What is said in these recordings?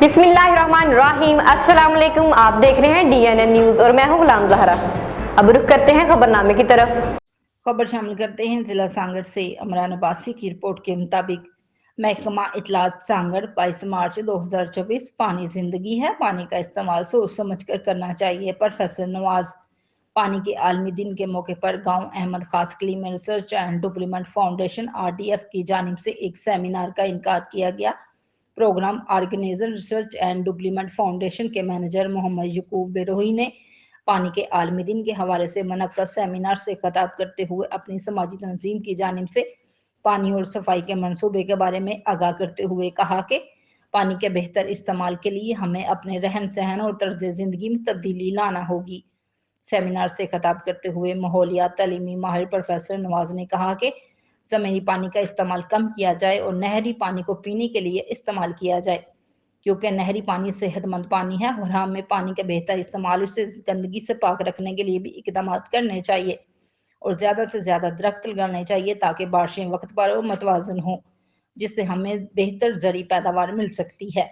बिस्मिल्लाहिर्रहमानिर्रहीम। अस्सलाम वालेकुम। आप देख रहे हैं DNN न्यूज़ और मैं हूं गुलाम ज़हरा। अब रुख करते हैं खबरनामे की तरफ। खबर शामिल करते हैं जिला सांगड़ से। अमरान अब्बासी की रिपोर्ट के मुताबिक महकमा इतलात सांगड़ 22 मार्च 2024। पानी जिंदगी है, पानी का इस्तेमाल सोच समझ कर करना चाहिए। प्रोफेसर नवाज। पानी के आलमी दिन के मौके पर गांव अहमद खास कली में research and development foundation RDF की जानिब से एक सेमिनार का इनकाद किया गया। Program organizer research and development foundation के मैनेजर मोहम्मद यकूब बेरोही ने पानी के आलमी दिन के हवाले से मुनक्कद सेमिनार से खिताब करते हुए अपनी समाजी तंजीम की जानिब से पानी और सफाई के मंसूबे के बारे में आगाह करते हुए कहा कि पानी के बेहतर इस्तेमाल के लिए हमें अपने रहन सहन और तर्ज ज़िंदगी में तब्दीली लाना होगी। सेमिनार से खिताब करते हुए माहौलियात तालीमी माहिर प्रोफेसर नवाज ने कहा कि ज़मीनी पानी का इस्तेमाल कम किया जाए और नहरी पानी को पीने के लिए इस्तेमाल किया जाए, क्योंकि नहरी पानी सेहतमंद पानी है और हमें पानी का बेहतर इस्तेमाल उसे गंदगी से पाक रखने के लिए भी इकदाम करने चाहिए और ज़्यादा से ज़्यादा दरख्त लगाने चाहिए ताकि बारिशें वक्त पर और मतवाजन हों, जिससे हमें बेहतर ज़री पैदावार मिल सकती है।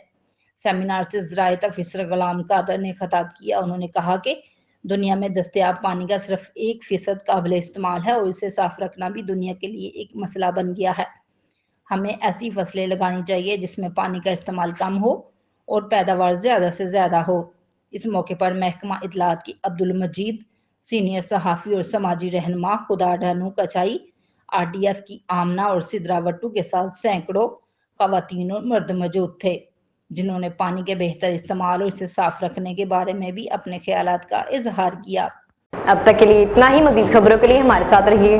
सेमिनार से ज़राअत अफसर गुलाम कादर ने खिताब किया। उन्होंने कहा कि दुनिया में दस्तयाब पानी का सिर्फ 1% काबिल इस्तेमाल है और इसे साफ रखना भी दुनिया के लिए एक मसला बन गया है। हमें ऐसी फसलें लगानी चाहिए जिसमें पानी का इस्तेमाल कम हो और पैदावार ज़्यादा से ज़्यादा हो। इस मौके पर महकमा इतलात की अब्दुल मजीद, सीनियर सहाफ़ी और समाजी रहनुमा खुदा ढानू कचाई, RDF की आमना और सिद्रा वट्टू के साथ सैकड़ों ख़वातीन और मर्द मौजूद थे, जिन्होंने पानी के बेहतर इस्तेमाल और इसे साफ रखने के बारे में भी अपने ख्यालात का इजहार किया। अब तक के लिए इतना ही। मज़ीद खबरों के लिए हमारे साथ रहिए।